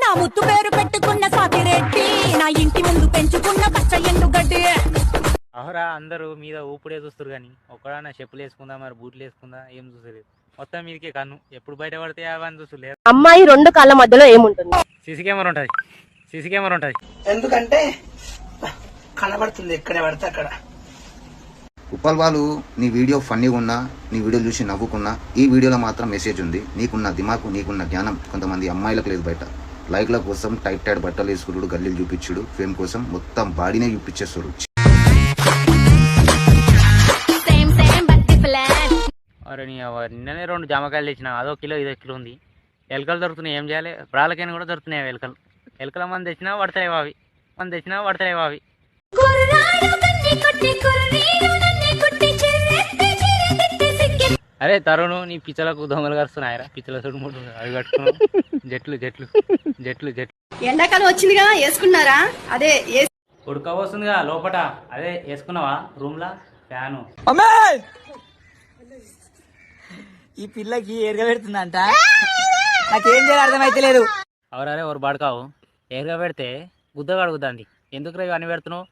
నా ముద్దు పేరు పెట్టుకున్న సాతిరెడ్డి, నా ఇంటి ముందు పెంచుకున్న పచ్చ ఎండుగడ్డి. అవరా అందరూ మీద ఊపుడే చూస్తారు కానీ ఒక్కడన్నా చెప్పులు వేసుకుందా మరి బూట్లు వేసుకుందా ఏం చూసలేదు. మొత్తం మీదకే కన్ను ఎప్పుడు బయట పడితే అవన్నీ చూసలేదు. అమ్మాయి రెండు కాళ్ళ మధ్యలో ఏముంటుంది? సీసీ కెమెరా ఉంటది. సీసీ కెమెరా ఉంటది. ఎందుకంటే కనబడుతుంది ఎక్కడ పడితే అక్కడ. ఉప్పల్ వాళ్ళు నీ వీడియో ఫన్నీగా ఉన్నా, నీ వీడియో చూసి నవ్వుకున్నా, ఈ వీడియోలో మాత్రం మెసేజ్ ఉంది. నీకున్న దిమాకు, నీకున్న జ్ఞానం కొంతమంది అమ్మాయిలకు లేదు. బయట లైక్ల కోసం టైట్ టైట్ బట్టలు వేసుకుడు, గల్లీలు చూపించుడు, ఫేమ్ కోసం మొత్తం బాడీనే చూపించేస్తాడు. అరే నీ నిన్ననే 2 జామకాయలు తెచ్చిన, అదో కిలో ఇదో కిలో ఉంది. ఎలకలు దొరుకుతున్నాయి, ఏం చేయాలి? ప్రాలకైనా కూడా దొరుకుతున్నాయి ఎలకలు. ఎలకల మంది తెచ్చినా పడతలేవు అవి, మంది తెచ్చినా పడతలేవు అవి. అరే తరుణ్, నీ పిచ్చలకు దొంగలు కరుస్తున్నాయరా? పిచ్చల చూడు మూడు అవి కట్టుకున్నావు. జట్లు జట్లు జట్లు జట్లు. ఎండాకాలం వచ్చిందిగా, వేసుకున్నారా? అదే ఉడక వస్తుందిగా లోపట, అదే వేసుకున్నావా? రూమ్ లా ఫ్యాను. ఈ పిల్లకి ఎరగ పెడుతుందంట, నాకేం చేయాలి అర్థమైతే లేదు. అవరారే ఎవరు బాడుకావు, ఎరగా పెడితే గుద్ద కడుగుద్దండి. ఎందుకు రేవి అని పెడుతున్నావు?